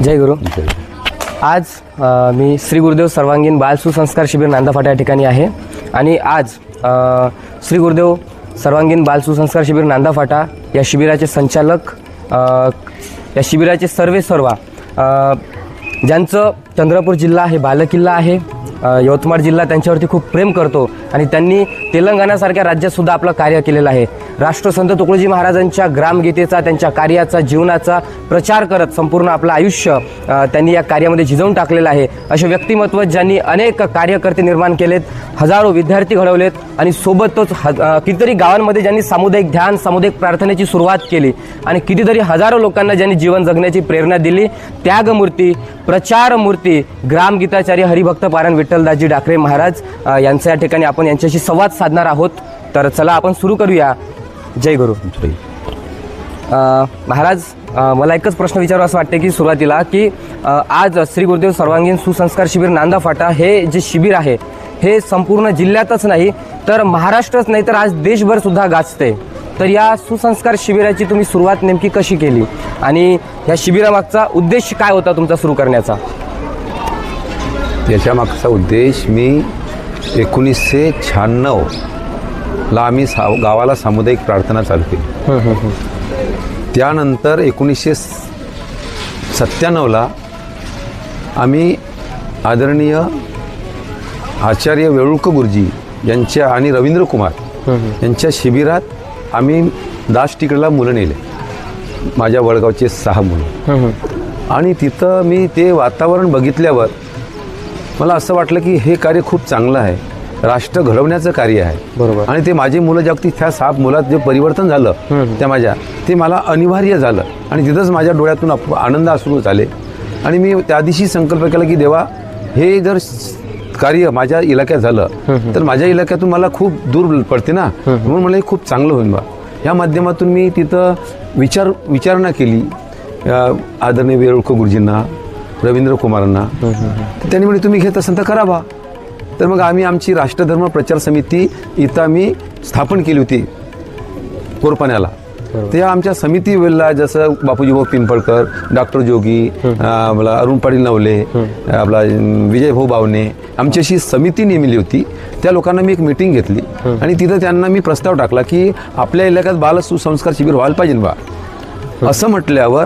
जय गुरु। आज मी श्री गुरुदेव सर्वांगीण बाल सुसंस्कार शिबिर नांदाफाटा या ठिकाणी आहे आणि आज श्री गुरुदेव सर्वांगीण बाल सुसंस्कार शिबिर नांदाफाटा या शिबिराचे संचालक या शिबिराचे सर्व ज्यांचं चंद्रपूर जिल्हा हे बालेकिल्ला आहे, यवतमाळ जिल्हा त्यांच्यावरती खूप प्रेम करतो आणि त्यांनी तेलंगणासारख्या राज्यातसुद्धा आपलं कार्य केलेलं आहे। राष्ट्रसंत तुकडोजी महाराजांच्या ग्रामगीतेचा, त्यांच्या कार्याचा, जीवनाचा प्रचार करत संपूर्ण आपलं आयुष्य त्यांनी या कार्यामध्ये झिजवून टाकलेलं आहे। असे व्यक्तिमत्व ज्यांनी अनेक कार्यकर्ते निर्माण केलेत, हजारो विद्यार्थी घडवलेत आणि सोबतच कितीतरी गावांमध्ये ज्यांनी सामुदायिक ध्यान, सामुदायिक प्रार्थनेची सुरुवात केली आणि कितीतरी हजारो लोकांना ज्यांनी जीवन जगण्याची प्रेरणा दिली, त्यागमूर्ती, प्रचारमूर्ती, ग्रामगीताचार्य हरिभक्त पारायण विठ्ठलदासजी डाकरे महाराज यांच्या या ठिकाणी आपण यांच्याशी संवाद साधणार आहोत। तर चला आपण सुरू करूया। जय गुरु। महाराज, मला एकच प्रश्न विचारावा वाटते की सुरुवातीला की आज श्री गुरुदेव सर्वांगीण सुसंस्कार शिबिर नांदाफाटा हे जे शिबिर आहे हे संपूर्ण जिल्ह्यातच नाही तर महाराष्ट्रच नाही तर आज देशभर सुद्धा गाजते। तर या सुसंस्कार शिबिराची तुम्ही सुरुवात नेमकी कशी केली आणि या शिबिरामागचा उद्देश काय होता तुमचा सुरू करण्याचा? याच्या मागचा उद्देश मी 1996 ला आम्ही गावाला सामुदायिक प्रार्थना चालू केली। त्यानंतर 1997 ला आम्ही आदरणीय आचार्य वेळुळकर गुरुजी यांच्या आणि रवींद्र कुमार यांच्या शिबिरात आम्ही दास टिकडला मुलं नेले, माझ्या वडगावचे 6 मुलं। आणि तिथं मी ते वातावरण बघितल्यावर मला असं वाटलं की हे कार्य खूप चांगलं आहे, राष्ट्र घडवण्याचं कार्य आहे। बरोबर। आणि ते माझे मुलं जागतिक त्या 6 मुलात जे परिवर्तन झालं त्या ते मला अनिवार्य झालं आणि तिथंच माझ्या डोळ्यातून आनंद अश्रू झाले। आणि मी त्या दिवशी संकल्प केला की देवा, हे जर कार्य माझ्या इलाक्यात झालं तर माझ्या इलाक्यातून मला खूप दूर पडते ना, म्हणून मला हे खूप चांगलं होईल बा। ह्या माध्यमातून मी तिथं विचारणा केली आदरणीय वेळुळकर गुरुजींना, रवींद्र कुमारांना। त्यांनी म्हणे तुम्ही घेत असाल तर करा बा। तर मग आम्ही आमची राष्ट्रधर्म प्रचार समिती इथं आम्ही स्थापन केली होती कोरपाण्याला। त्या आमच्या समिती वेळेला जसं बापूजी भाऊ पिंपळकर, डॉक्टर जोगी, आपला अरुण पाटील नवले, आपला विजय भाऊ बावणे, आमची अशी समिती नेमली होती। त्या लोकांना मी एक मीटिंग घेतली आणि तिथं त्यांना मी प्रस्ताव टाकला की आपल्या इलाक्यात बाल सुसंस्कार शिबिर व्हायला पाहिजे बा। असं म्हटल्यावर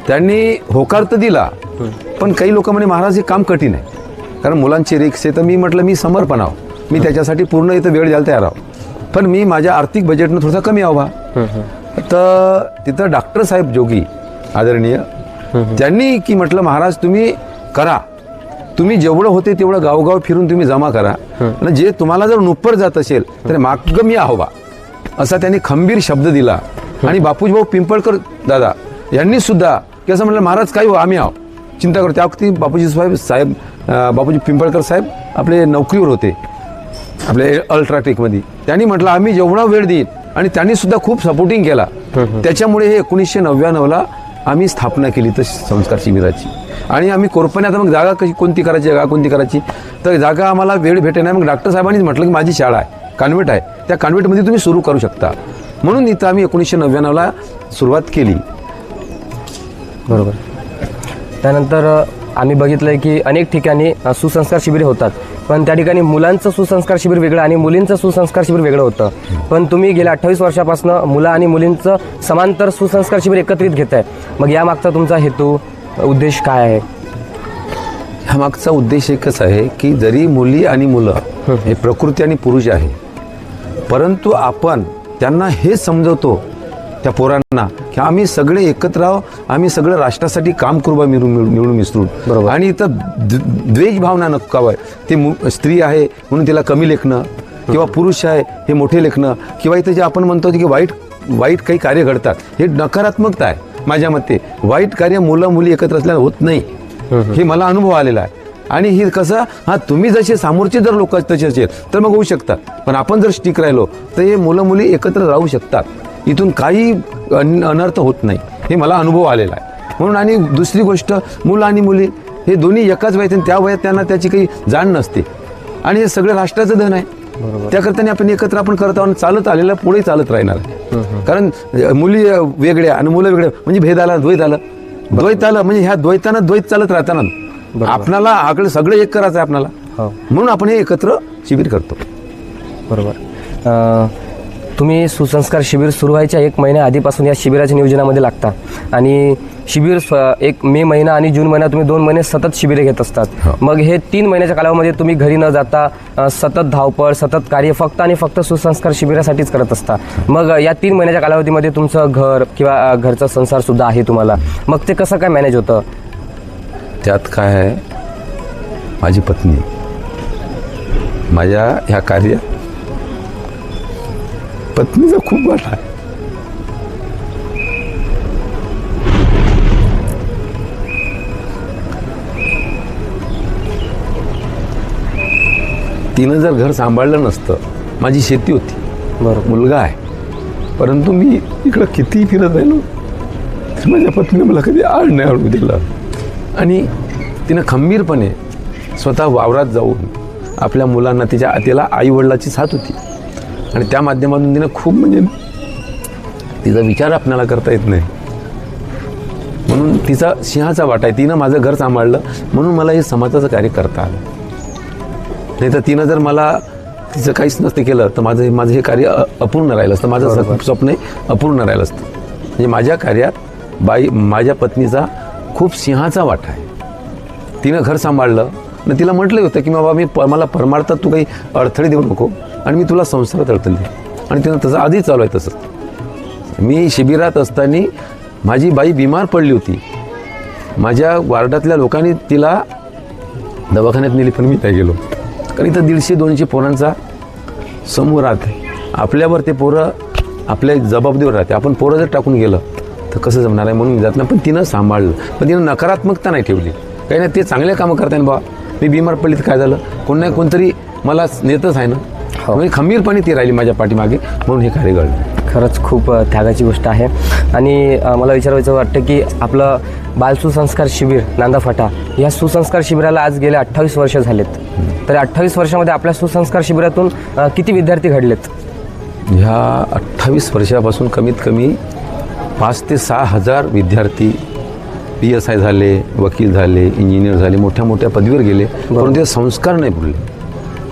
त्यांनी होकार तर दिला, पण काही लोक म्हणे महाराज हे काम कठीण आहे, कारण मुलांची रिक्स आहे। तर मी म्हटलं मी समर्पण आहो, मी त्याच्यासाठी पूर्ण इथं वेळ द्यायला तयार आहो, पण मी माझ्या आर्थिक बजेटनं थोडासा कमी हवा। तर तिथं डॉक्टर साहेब जोगी आदरणीय त्यांनी की म्हटलं महाराज तुम्ही करा, तुम्ही जेवढं होते तेवढं गावगाव फिरून तुम्ही जमा करा आणि जे तुम्हाला जर नुप्पर जात असेल तर माग मी आहो बा, असा त्यांनी खंबीर शब्द दिला। आणि बापूजी भाऊ पिंपळकर दादा यांनी सुद्धा की असं म्हटलं महाराज काय हो, आम्ही आहो, चिंता करू। त्या वक्ती बापूजी पिंपळकर साहेब आपले नोकरीवर होते आपले अल्ट्राटेकमध्ये। त्यांनी म्हटलं आम्ही जेवढा वेळ देईन आणि त्यांनी सुद्धा खूप सपोर्टिंग केला। त्याच्यामुळे हे 1999 ला आम्ही स्थापना केली तर संस्कार शिबिराची। आणि आम्ही कोरपण्यात मग जागा कोणती करायची, तर जागा आम्हाला वेळ भेटे नाही। मग डॉक्टर साहेबांनीच म्हटलं की माझी शाळा आहे, कॉन्व्हेंट आहे, त्या कॉन्व्हेंटमध्ये तुम्ही सुरू करू शकता, म्हणून इथं आम्ही 1999 ला सुरुवात केली। बरोबर। त्यानंतर आम्ही बघितलंय की अनेक ठिकाणी सुसंस्कार शिबिरे होतात, पण त्या ठिकाणी मुलांचं सुसंस्कार शिबिर वेगळं आणि मुलींचं सुसंस्कार शिबिर वेगळं होतं। पण तुम्ही गेल्या 28 वर्षापासून मुलं आणि मुलींचं समांतर सुसंस्कार शिबिर एकत्रित घेताय, मग यामागचा तुमचा हेतू, उद्देश काय आहे? ह्यामागचा उद्देश एकच आहे की जरी मुली आणि मुलं हे प्रकृती आणि पुरुष आहे, परंतु आपण त्यांना हे समजवतो त्या पोरांना की आम्ही सगळे एकत्र आहो, आम्ही सगळं राष्ट्रासाठी काम करू बा, मिळून मिसळून। बरोबर। आणि इथं द्वेष भावना नको आहे, ते स्त्री आहे म्हणून तिला कमी लेखणं किंवा पुरुष आहे हे मोठे लेखणं, किंवा इथं जे आपण म्हणतो की वाईट काही कार्य घडतात हे नकारात्मकता आहे। माझ्या मते वाईट कार्य मुलं मुली एकत्र असल्यानं होत नाही, हे मला अनुभव आलेला आहे। आणि हे कसं तुम्ही जसे समोरचे जर लोक तसे असेल तर मग होऊ शकतात, पण आपण जर स्टिक राहिलो तर हे मुलं मुली एकत्र राहू शकतात, इथून काही अनर्थ होत नाही, हे मला अनुभव आलेला आहे। म्हणून आणि दुसरी गोष्ट, मुलं आणि मुली हे दोन्ही एकाच वयात, त्या वयात त्यांना त्याची काही जाण नसते आणि हे सगळं राष्ट्राचं धन आहे। त्याकरता आपण एकत्र आपण करत आहोत, चालत आलेलं पुढे चालत राहणार आहे। कारण मुली वेगळ्या आणि मुलं वेगळ्या म्हणजे भेद आला, द्वैत आलं, द्वैत आलं म्हणजे ह्या द्वैतानं द्वैत चालत राहताना आपणाला आकडे सगळं एक करायचं आहे आपल्याला, हो म्हणून आपण हे एकत्र शिबिर करतो. बरोबर. तुम्ही सुसंस्कार शिबिर सुरू व्हायच्या 1 महिन्या आधीपासून या शिबिराच्या नियोजनामध्ये लागता आणि शिबिर एक मे महिना आणि जून महिना तुम्ही 2 महिने सतत शिबिरे घेत असतात. मग हे 3 महिन्याच्या कालावधीमध्ये तुम्ही घरी न जाता सतत धावपळ, सतत कार्य फक्त आणि फक्त सुसंस्कार शिबिरासाठीच करत असता. मग या 3 महिन्याच्या कालावधीमध्ये तुमचं घर किंवा घरचा संसार सुद्धा आहे तुम्हाला, मग ते कसं काय मॅनेज होतं? त्यात काय आहे, माझी पत्नी माझ्या ह्या कार्यात पत्नीचा खूप वाटा आहे. तिनं जर घर सांभाळलं नसतं, माझी शेती होती, बरोबर, मुलगा आहे, परंतु मी इकडं कितीही फिरत राहिलो तर माझ्या पत्नीने मला कधी आड नाही आणू दिलं. आणि तिनं खंबीरपणे स्वतः वावरात जाऊन आपल्या मुलांना, तिला आईवडिलाची साथ होती आणि त्या माध्यमातून तिनं खूप म्हणजे तिचा विचार आपल्याला करता येत नाही, म्हणून तिचा सिंहाचा वाटा आहे. तिनं माझं घर सांभाळलं म्हणून मला हे समाजाचं कार्य करता आलं. नाही तर तिनं जर मला तिचं काहीच नसतं केलं तर माझं हे कार्य अपूर्ण राहिलं असतं, माझं स्वप्न अपूर्ण राहिलं असतं. म्हणजे माझ्या कार्यात माझ्या पत्नीचा खूप सिंहाचा वाटा आहे. तिनं घर सांभाळलं आणि तिला म्हटलं होतं की बाबा मला परमार्थात तू काही अडथळे देऊ नको आणि मी तुला संसारात अडथळे दे, आणि तिनं तसं आधीच चालू आहे. तसंच मी शिबिरात असताना माझी बाई बिमार पडली होती, माझ्या वार्डातल्या लोकांनी तिला दवाखान्यात नेली, पण मी नाही गेलो, कारण इथं 150-200 पोरांचा समूह राहते, आपल्यावर ते पोरं आपल्या जबाबदारीवर राहते. आपण पोरं जर टाकून गेलं तर कसं जमणार आहे, म्हणून जात नाही. पण तिनं सांभाळलं, पण तिनं नकारात्मकता नाही ठेवली. काही नाही, ते चांगले कामं करताना बा मी बिमार पडली तर काय झालं, कोण नाही कोणतरी मला नेतच आहे ना, म्हणजे खंबीरपणे ती राहिली माझ्या पाठीमागे, म्हणून हे कार्य घडलं. खरंच खूप त्यागाची गोष्ट आहे. आणि मला विचारायचं वाटतं की आपलं बाल सुसंस्कार शिबिर नांदाफाटा या सुसंस्कार शिबिराला आज गेले 28 वर्ष झालेत, तर 28 वर्षामध्ये आपल्या सुसंस्कार शिबिरातून किती विद्यार्थी घडलेत? ह्या 28 वर्षापासून कमीत कमी 5,000 ते 6,000 विद्यार्थी PSI झाले, वकील झाले, इंजिनियर झाले, मोठ्या मोठ्या पदवीवर गेले, परंतु ते संस्कार नाही भरले.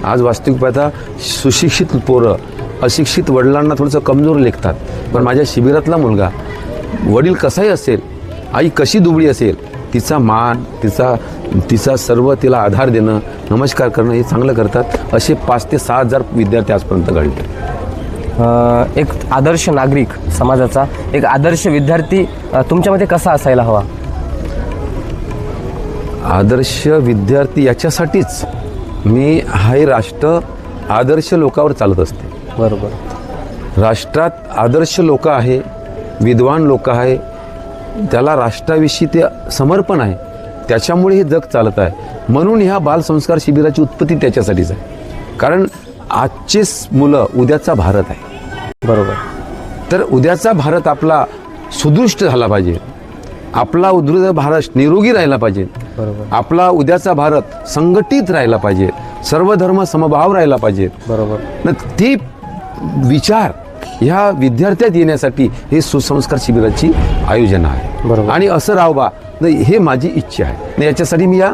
आज वास्तविक पाहता सुशिक्षित पोरं अशिक्षित वडिलांना थोडंसं कमजोर लेखतात, पण माझ्या शिबिरातला मुलगा वडील कसाही असेल, आई कशी दुबळी असेल, तिचा मान, तिचा सर्व तिला आधार देणं, नमस्कार करणं हे चांगलं करतात. असे 5,000 ते 6,000 विद्यार्थी आजपर्यंत घडले. एक आदर्श नागरिक समाजाचा, एक आदर्श विद्यार्थी तुमच्यामध्ये कसा असायला हवा? आदर्श विद्यार्थी याच्यासाठीच मी हे राष्ट्र आदर्श लोकांवर चालत असते. बरोबर, राष्ट्रात आदर्श लोक आहे, विद्वान लोक आहे, त्याला राष्ट्राविषयी ते समर्पण आहे, त्याच्यामुळे हे जग चालत आहे. म्हणून ह्या बालसंस्कार शिबिराची उत्पत्ती त्याच्यासाठीच आहे, कारण आजचे मुलं उद्याचा भारत आहे. बरोबर, तर उद्याचा भारत आपला सुदृष्ट झाला पाहिजे, आपला उद्या भारत निरोगी राहिला पाहिजे, बरोबर, आपला उद्याचा भारत संघटित राहिला पाहिजे, सर्व धर्म समभाव राहिला पाहिजे. बरोबर, ती विचार ह्या विद्यार्थ्यात येण्यासाठी हे सुसंस्कार शिबिराची आयोजन आहे. बरोबर, आणि असं राव बा, हे माझी इच्छा आहे. याच्यासाठी मी या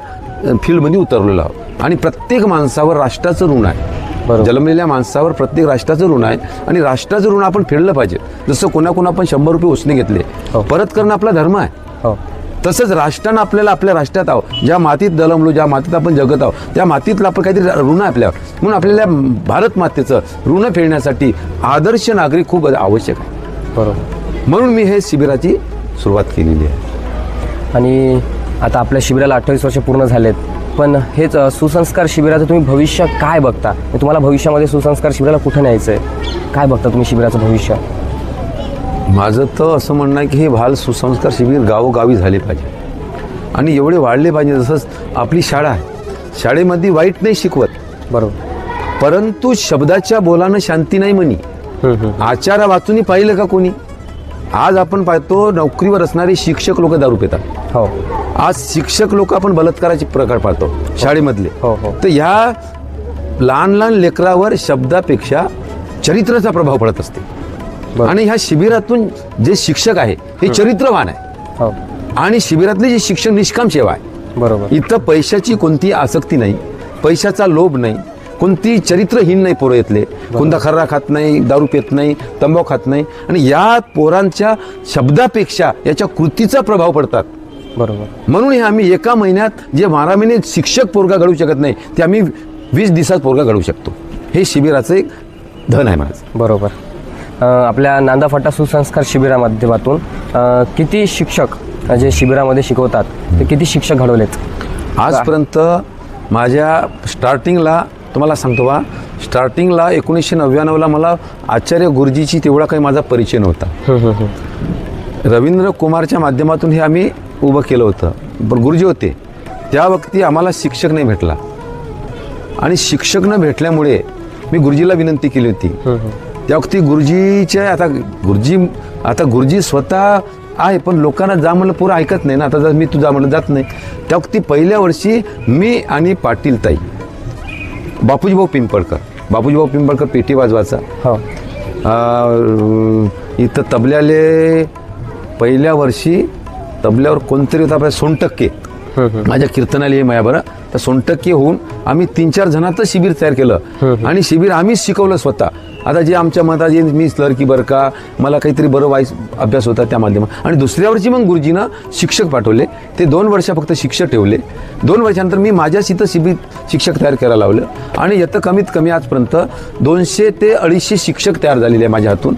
फील्डमध्ये उतरलेलो आहोत. आणि प्रत्येक माणसावर राष्ट्राचं ऋण आहे, जन्मलेल्या माणसावर प्रत्येक राष्ट्राचं ऋण आहे, आणि राष्ट्राचं ऋण आपण फेडलं पाहिजे. जसं कोणाकोणा आपण 100 रुपये उसने घेतले, परत करणं आपला धर्म आहे, तसंच राष्ट्रानं आपल्याला आपल्या राष्ट्रात आहोत, ज्या मातीत जन्मलो, ज्या मातीत आपण जगत आहोत, त्या मातीतलं आपण काहीतरी ऋण आहे आपल्यावर, म्हणून आपल्याला भारत मातेचं ऋण फेडण्यासाठी आदर्श नागरिक खूप आवश्यक आहे. बरोबर, म्हणून मी हे शिबिराची सुरुवात केलेली आहे. आणि आता आपल्या शिबिराला 28 वर्ष पूर्ण झालेत, पण हेच सुसंस्कार शिबिराचं तुम्ही भविष्य काय बघता? तुम्हाला भविष्यामध्ये सुसंस्कार शिबिराला कुठं न्यायचं आहे, काय बघता तुम्ही शिबिराचं भविष्य? माझं तर असं म्हणणं आहे की हे बाल सुसंस्कार शिबिर गावोगावी झाले पाहिजे आणि एवढे वाढले पाहिजे. जसंच आपली शाळा आहे, शाळेमध्ये वाईट नाही शिकवत, बरोबर, परंतु शब्दाच्या बोलानं शांती नाही म्हणी. आचारा वाचून पाहिलं का कोणी? आज आपण पाहतो नोकरीवर असणारे शिक्षक लोक दारू पितात. हो, आज शिक्षक लोक आपण बलात्काराचे प्रकार पाहतो शाळेमधले. तर ह्या लहान लहान लेकरावर शब्दापेक्षा चरित्राचा प्रभाव पडत असते, आणि ह्या शिबिरातून जे शिक्षक आहे हे चरित्रवान आहे. आणि शिबिरातली जी शिक्षण निष्काम सेवा आहे, बरोबर. इथं पैशाची कोणती आसक्ती नाही, पैशाचा लोभ नाही, कोणती चरित्रहीन नाही पोरं येतले, कोणता खर्रा खात नाही, दारू पित नाही, तंबाखू खात नाही. आणि या पोरांच्या शब्दापेक्षा याच्या कृतीचा प्रभाव पडतात. बरोबर. म्हणून हे आम्ही एका महिन्यात जे 12 महिने शिक्षक पोरगा घडवू शकत नाही ते आम्ही 20 दिवसात पोरगा घडवू शकतो. हे शिबिराचं एक धन आहे माझं. बरोबर. आपल्या नांदा फाटा सुसंस्कार शिबिरामाध्यमातून किती शिक्षक जे शिबिरामध्ये शिकवतात ते किती शिक्षक घडवलेत आजपर्यंत? माझ्या स्टार्टिंगला तुम्हाला सांगतो बा, स्टार्टिंगला 1999ला मला आचार्य गुरुजीची तेवढा काही माझा परिचय नव्हता. रवींद्र कुमारच्या माध्यमातून हे आम्ही उभं केलं होतं. पण गुरुजी होते त्या वक्ती आम्हाला शिक्षक नाही भेटला आणि शिक्षक न भेटल्यामुळे मी गुरुजीला विनंती केली होती. त्या वक्ती गुरुजीच्या आता गुरुजी स्वतः आहे पण लोकांना जा म्हणलं पुरं ऐकत नाही ना. आता जर मी तू जा म्हणलं जात नाही. त्या वक्ती पहिल्या वर्षी मी आणि पाटील ताई, बापूजीभाऊ पिंपळकर पेटी वाजवायचा. इथं तबल्याले पहिल्या वर्षी तबल्यावर कोणतरी होता आपल्या सोनटक्के, माझ्या कीर्तनाला माया बरं, तर सोनटक्के होऊन आम्ही 3-4 जणांचं शिबिर तयार केलं आणि शिबिर आम्हीच शिकवलं स्वतः. आता जे आमच्या मतात जे मी लडकी बरं का मला काहीतरी बरं वाईस अभ्यास होता त्या माध्यमात. आणि दुसऱ्या वर्षी मग गुरुजीनं शिक्षक पाठवले. ते 2 वर्ष फक्त शिक्षक ठेवले. 2 वर्षानंतर मी माझ्याच इथं शिक्षक तयार करायला लावलं आणि याचं कमीत कमी आजपर्यंत 200 ते 250 शिक्षक तयार झालेले आहे माझ्या हातून.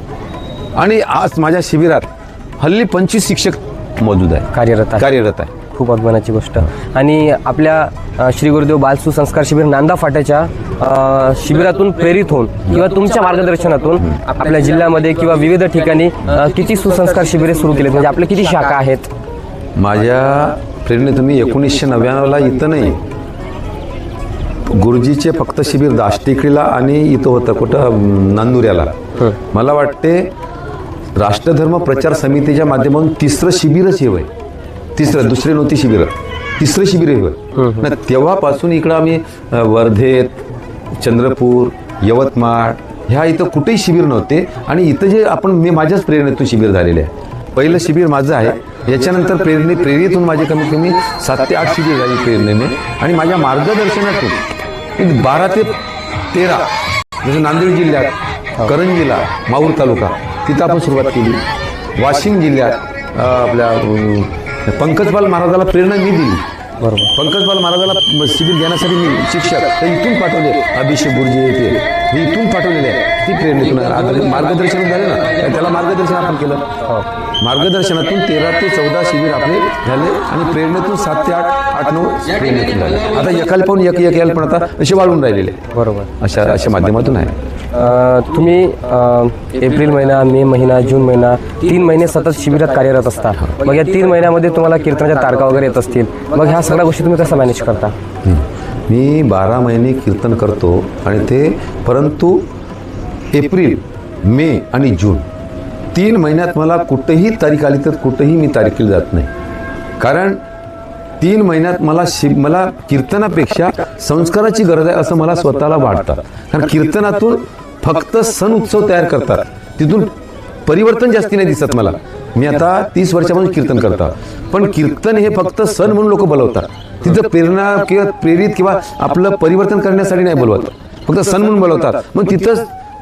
आणि आज माझ्या शिबिरात हल्ली 25 शिक्षक मौजूद आहे, कार्यरत आहे. खूप अभिमानाची गोष्ट. आणि आपल्या श्री गुरुदेव बाल सुसंस्कार शिबिर नांदा फाट्याच्या शिबिरातून प्रेरित होऊन किंवा तुमच्या मार्गदर्शनातून आपल्या जिल्ह्यामध्ये किंवा विविध ठिकाणी किती सुसंस्कार शिबिरे सुरू केलीत, म्हणजे आपल्या किती शाखा आहेत? माझ्या प्रेरणेतून मी 1999ला इथं नाही, गुरुजीचे फक्त शिबिर दाष्टिकळीला आणि इथं होतं कुठं नांदुऱ्याला. मला वाटते राष्ट्रधर्म प्रचार समितीच्या माध्यमातून 3रं शिबिरच हे होय. दुसरे नव्हती शिबिरं, 3रं शिबिर हे होय. तेव्हापासून इकडं आम्ही वर्धेत, चंद्रपूर, यवतमाळ ह्या इथं कुठेही शिबिर नव्हते. आणि इथं जे मी माझ्याच प्रेरणेतून शिबिर झालेले आहे. पहिलं शिबिर माझं आहे. याच्यानंतर प्रेरितून माझे कमीत कमी 7 ते 8 शिबिर झाली प्रेरणेने. आणि माझ्या मार्गदर्शनातून 12 ते 13 जसं नांदेड जिल्ह्यात करंजीला माहूर तालुका तिथं आपण सुरुवात केली. वाशिम जिल्ह्यात आपल्या पंकजपाल महाराजाला प्रेरणा मी दिली. बरोबर. पंकजपाल महाराजाला शिबिर घेण्यासाठी मी शिक्षक तर इथून पाठवले. अभिषेक गुरुजी येते हे इथून पाठवलेले आहे. ती प्रेरणेतून मार्गदर्शन झाले ना, त्याला मार्गदर्शन आपण केलं. मार्गदर्शनातून 13 ते 14 शिबिर आपले झाले आणि प्रेरणेतून 7 ते 8-9 प्रेरणेतून झाले. आता एकाला पाहून एक यायला पण आता असे वाढून राहिलेले. बरोबर. अशा माध्यमातून आहे. तुम्ही एप्रिल महिना, मे महिना, जून महिना 3 महिने सतत शिबिरात कार्यरत असता. मग या 3 महिन्यामध्ये तुम्हाला कीर्तनाच्या तारखा वगैरे येत असतील. मग ह्या सगळ्या गोष्टी तुम्ही कसं मॅनेज करता? मी 12 महिने कीर्तन करतो आणि ते परंतु एप्रिल, मे आणि जून 3 महिन्यात मला कुठेही तारीख आली तर कुठेही मी तारखेला जात नाही. कारण 3 महिन्यात मला कीर्तनापेक्षा संस्काराची गरज आहे असं मला स्वतःला वाटतं. कारण कीर्तनातून फक्त सण उत्सव तयार करतात, तिथून परिवर्तन जास्ती नाही दिसत मला. मी आता 30 वर्षापासून कीर्तन करतो, पण कीर्तन हे फक्त सण म्हणून लोक बोलवतात. तिथं प्रेरणा किंवा प्रेरित किंवा आपलं परिवर्तन करण्यासाठी नाही बोलवत, फक्त सण म्हणून बोलवतात. मग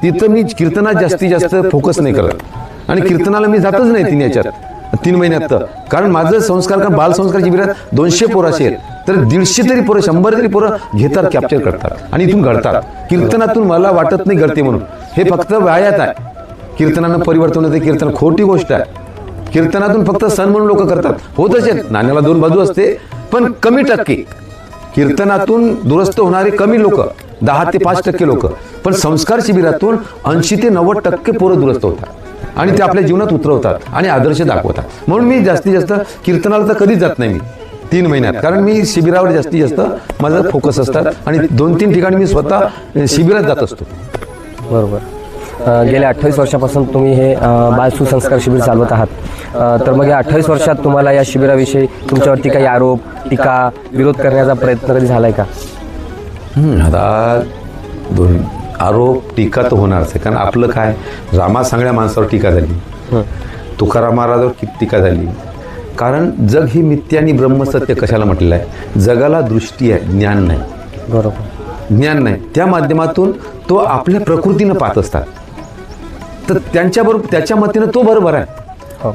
तिथं मी कीर्तनात जास्तीत जास्त फोकस नाही करत आणि कीर्तनाला मी जातच नाही 3 महिन्यात. कारण माझं संस्कार का बालसंस्कार शिबिरात 200 पोरं असेल तर 150 तरी पोरं, 100 तरी पोरं घेतात, कॅप्चर करतात आणि इथून घडतात. कीर्तनातून मला वाटत नाही घडते म्हणून. हे फक्त व्यायात आहे. कीर्तनानं परिवर्तन होते. कीर्तन खोटी गोष्ट आहे. कीर्तनातून फक्त सण म्हणून लोक करतात. होतच आहेत, नाण्याला 2 बाजू असते, पण कमी टक्के कीर्तनातून दुरुस्त होणारे कमी लोक, 10 ते 5% लोक. पण संस्कार शिबिरातून 80 ते 90% पोरं दुरुस्त होतात आणि ते आपल्या जीवनात उतरवतात आणि आदर्श दाखवतात. म्हणून मी जास्तीत जास्त कीर्तनाला तर कधीच जात नाही मी 3 महिन्यात. कारण मी शिबिरावर जास्तीत जास्त माझा फोकस असतात आणि 2-3 ठिकाणी मी स्वतः शिबिरात जात असतो. बरोबर. गेल्या 28 वर्षापासून तुम्ही हे बाल सुसंस्कार शिबिर चालवत आहात. तर मग या 28 वर्षात तुम्हाला या शिबिराविषयी तुमच्यावरती काही आरोप, टीका, विरोध करण्याचा प्रयत्न कधी झालाय का? आता आरोप टीका तर होणारच आहे. कारण आपलं काय, रामा सांगण्या माणसावर टीका झाली, तुकाराम महाराजावर किती टीका झाली, कारण जग ही मिथ्या आणि ब्रह्मसत्य कशाला म्हटलेलं आहे? जगाला दृष्टी आहे, ज्ञान नाही. बरोबर. ज्ञान नाही, त्या माध्यमातून तो आपल्या प्रकृतीनं पाहत असतात. तर त्यांच्याबरोबर त्याच्या मतीनं तो बरोबर आहे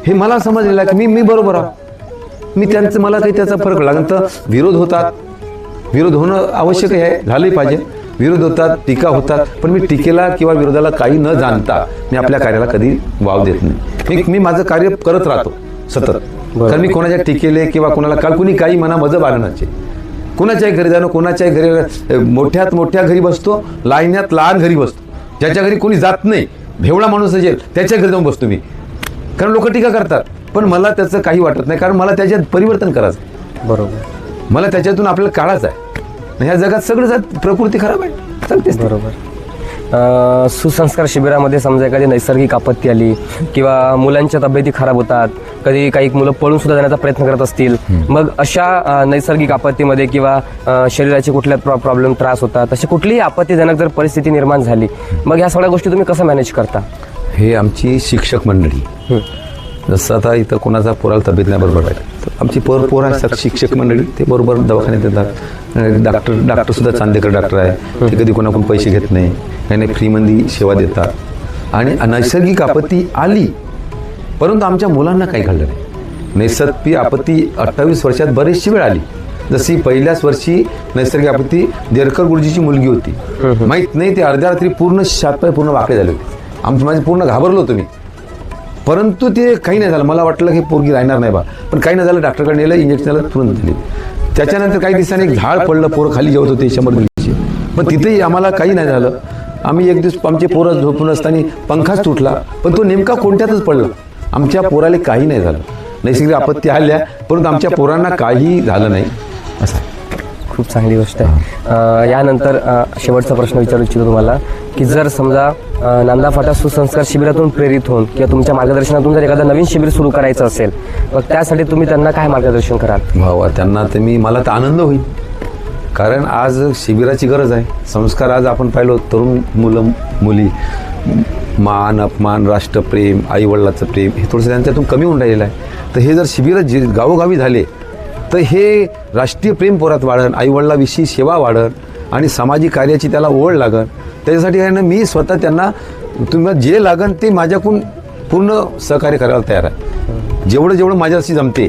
हे मला समजलेलं आहे की मी बरोबर आहे. मी त्यांचं मला काही त्याचा फरक लागेल तर विरोध होतात, विरोध होणं आवश्यक आहे, झालंही पाहिजे. विरोध होतात, टीका होतात, पण मी टीकेला किंवा विरोधाला काही न जाणता मी आपल्या कार्याला कधी वाव देत नाही. मी माझं कार्य करत राहतो सतत. कारण मी कोणाच्या टीकेले किंवा कोणाला काल कुणी काही म्हणा मज बाळगण्याचे, कोणाच्याही घरी जाणं, कोणाच्याही घरी मोठ्यात मोठ्या घरी बसतो, लहानात लहान घरी बसतो, ज्याच्या घरी कोणी जात नाही, भेवळा माणूस असेल त्याच्या घरी जाऊन बसतो मी. कारण लोक टीका करतात, पण मला त्याचं काही वाटत नाही, कारण मला त्याच्यात परिवर्तन करायचं. बरोबर. मला त्याच्यातून आपल्याला काढायचं आहे. ह्या जगात सगळं प्रकृती खराब आहे, चालतेच. बरोबर. सुसंस्कार शिबिरामध्ये समजा एखादी नैसर्गिक आपत्ती आली किंवा मुलांच्या तब्येती खराब होतात, कधी काही मुलं पळून सुद्धा जाण्याचा प्रयत्न करत असतील, मग अशा नैसर्गिक आपत्तीमध्ये किंवा शरीराचे कुठल्या प्रॉब्लेम त्रास होतात, अशी कुठलीही आपत्तीजनक जर परिस्थिती निर्माण झाली, मग ह्या सगळ्या गोष्टी तुम्ही कसं मॅनेज करता? हे आमची शिक्षक मंडळी, जसं आता इथं कोणाचा पोराला तब्येत नाही बरोबर आहे, तर आमची पोर असतात शिक्षक मंडळी, ते बरोबर दवाखान्यात येतात. डॉक्टरसुद्धा चांदेकर डॉक्टर आहे, ते कधी कोणाकडून पैसे घेत नाही, काही नाही, फ्रीमध्ये सेवा देतात. आणि नैसर्गिक आपत्ती आली, परंतु आमच्या मुलांना काही घडलं नाही. नैसर्गिक आपत्ती 28 वर्षात बरीचशी वेळ आली. जशी पहिल्याच वर्षी नैसर्गिक आपत्ती देरकर गुरुजीची मुलगी होती, माहीत नाही, ते अर्ध्या रात्री पूर्ण शातपाय पूर्ण वाकडे झाले होते. माझे पूर्ण घाबरलो होतो मी, परंतु ते काही नाही झालं. मला वाटलं की पोरगी राहणार नाही बा, पण काही नाही झालं. डॉक्टरकडे नेलं, इंजेक्शन झालं, तुरंत दिली. त्याच्यानंतर काही दिवसांनी एक झाड पडलं, पोरं खाली जेवत होते 100 दिवशी, पण तिथेही आम्हाला काही नाही झालं. आम्ही एक दिवस आमचे पोरं झोपून असताना पंखाच तुटला, पण तो नेमका कोणत्यातच पडला. आमच्या पोराला काही नाही झालं. नैसर्गिक आपत्ती आल्या, परंतु आमच्या पोरांना काही झालं नाही. असं खूप चांगली गोष्ट आहे. यानंतर शेवटचा प्रश्न विचारू इच्छितो तुम्हाला, की जर समजा नांदा फाटा सुसंस्कार शिबिरातून प्रेरित होऊन किंवा तुमच्या मार्गदर्शनातून जर एखादं नवीन शिबिर सुरू करायचं असेल, मग त्यासाठी तुम्ही त्यांना काय मार्गदर्शन कराल? भावा, त्यांना तर मला तर आनंद होईल, कारण आज शिबिराची गरज आहे. संस्कार आज आपण पाहिलो, तरुण मुलं मुली मान अपमान, राष्ट्रप्रेम, आईवडिलाचं प्रेम हे थोडंसं त्यांच्यातून कमी होऊन राहिलेलं आहे. तर हे जर शिबिर गावोगावी झाले तर हे राष्ट्रीय प्रेम पोरात वाढन, आईवडिलाविषयी सेवा वाढन आणि सामाजिक कार्याची त्याला ओढ लागन. त्याच्यासाठी आहे ना, मी स्वतः त्यांना तुम्हाला जे लागन ते माझ्याकडून पूर्ण सहकार्य करायला तयार आहे. जेवढं माझ्याशी जमते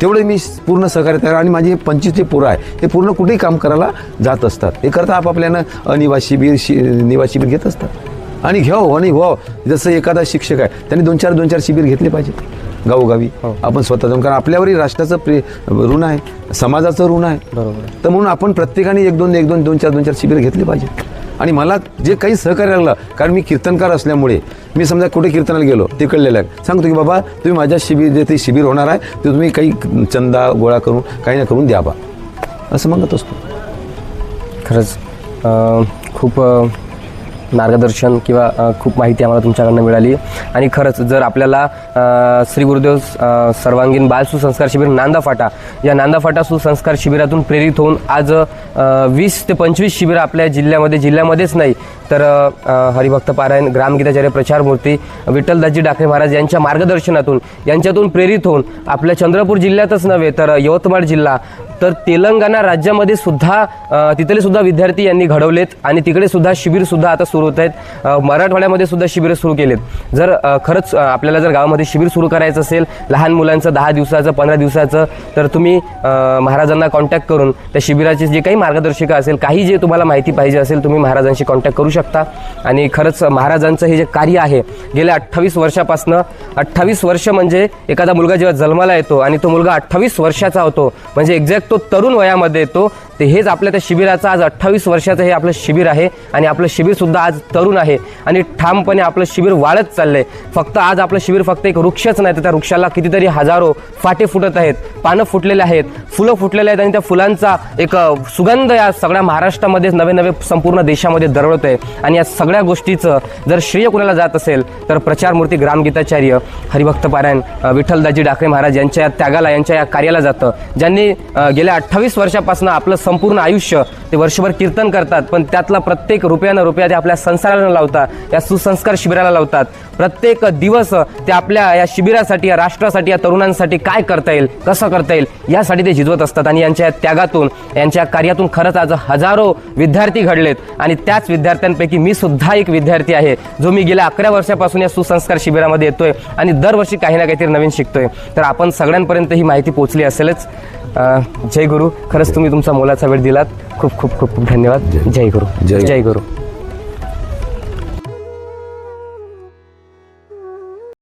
तेवढे मी पूर्ण सहकार्य तयार. आणि माझी 25 जे पोरं आहे हे पूर्ण कुठेही काम करायला जात असतात. हे करता आपापल्यानं निवासी शिबिर निवासी शिबिर घेत असतात. आणि घ्यावं जसं एखादा शिक्षक आहे त्यांनी 2-4 शिबिर घेतले पाहिजे गावोगावी. आपण स्वतः जाऊन, कारण आपल्यावरही राष्ट्राचं ऋण आहे, समाजाचं ऋण आहे. बरोबर. तर म्हणून आपण प्रत्येकाने 2-4 शिबिर घेतले पाहिजे. आणि मला जे काही सहकार्य लागलं, कारण मी कीर्तनकार असल्यामुळे मी समजा कुठे कीर्तनाला गेलो तिकडलेलं आहे, सांगतो की बाबा तुम्ही माझ्या जे ते शिबिर होणार आहे ते तुम्ही काही चंदा गोळा करून काही ना करून द्या बा, असं म्हणत असतो. खरंच खूप मार्गदर्शन किंवा खूप माहिती आम्हाला तुमच्याकडनं मिळाली. आणि खरंच जर आपल्याला श्री गुरुदेव सर्वांगीण बाल सुसंस्कार शिबिर नांदा फाटा या नांदा फाटा सुसंस्कार शिबिरातून प्रेरित होऊन आज 20 ते 25 शिबिरं आपल्या जिल्ह्यामध्येच नाही तर हरिभक्त पारायण, ग्रामगीताचार्य, प्रचारमूर्ती विठ्ठलदासजी डाकरे महाराज यांच्या मार्गदर्शनातून यांच्यातून प्रेरित होऊन आपल्या चंद्रपूर जिल्ह्यातच नव्हे तर यवतमाळ जिल्हा तर तेलंगणा राज्यामध्ये सुद्धा तिथले सुद्धा विद्यार्थी यांनी घडवलेत आणि तिकडे सुद्धा शिबिर सुद्धा आता सुरू होत आहेत. मराठवाड्यामध्ये सुद्धा शिबिरं सुरू केलेत. जर खरंच आपल्याला जर गावामध्ये शिबिर सुरू करायचं असेल लहान मुलांचं 10 दिवसाचं 15 दिवसाचं तर तुम्ही महाराजांना कॉन्टॅक्ट करून त्या शिबिराचे जे काही मार्गदर्शिका असेल, काही जे तुम्हाला माहिती पाहिजे असेल, तुम्ही महाराजांशी कॉन्टॅक्ट करू शकता. आणि खरंच महाराजांचं हे जे कार्य आहे गेल्या 28 वर्षापासनं, 28 वर्ष म्हणजे एखादा मुलगा जेव्हा जन्माला येतो आणि तो मुलगा 28 वर्षाचा होतो म्हणजे एक्झॅक्ट तो तरुण वयामध्ये येतो, ते हेच आपल्या त्या शिबिराचं आज 28 वर्षाचं हे आपलं शिबिर आहे. आणि आपलं शिबिर सुद्धा आज तरुण आहे आणि ठामपणे आपलं शिबिर वाढत चाललंय. फक्त आज आपलं शिबिर फक्त एक वृक्षच नाही तर त्या वृक्षाला कितीतरी हजारो फाटे फुटत आहेत, पानं फुटलेले आहेत, फुलं फुटलेले आहेत आणि त्या फुलांचा एक सुगंध या सगळ्या महाराष्ट्रामध्ये नवे संपूर्ण देशामध्ये दरवळत आहे. आणि या सगळ्या गोष्टीचं जर श्रेय कुणाला जात असेल तर प्रचारमूर्ती, ग्रामगीताचार्य, हरिभक्त पारायण, विठ्ठलदासजी डाकरे महाराज यांच्या या त्यागाला, यांच्या या कार्याला जातं, ज्यांनी गेल्या 28 वर्षापासून आपलं संपूर्ण आयुष्य ते वर्षभर कीर्तन करतात, पण त्यातला प्रत्येक रुपया ते आपल्या संसाराला लावतात, या सुसंस्कार शिबिराला लावतात. प्रत्येक दिवस ते आपल्या या शिबिरासाठी, या राष्ट्रासाठी, या तरुणांसाठी काय करता येईल, कसं करता येईल यासाठी ते झिजवत असतात. आणि यांच्या त्यागातून, यांच्या कार्यातून खरंच आज हजारो विद्यार्थी घडलेत. आणि त्याच विद्यार्थ्यांपैकी मी सुद्धा एक विद्यार्थी आहे, जो मी गेल्या 11 वर्षापासून या सुसंस्कार शिबिरामध्ये येतोय आणि दरवर्षी काही ना काहीतरी नवीन शिकतोय. तर आपण सगळ्यांपर्यंत ही माहिती पोहोचली असेलच. जय गुरु. खरंच तुम्ही तुमचा मोलाचा वेळ दिलात. खूप खूप खूप धन्यवाद. जय गुरु. जय गुरु.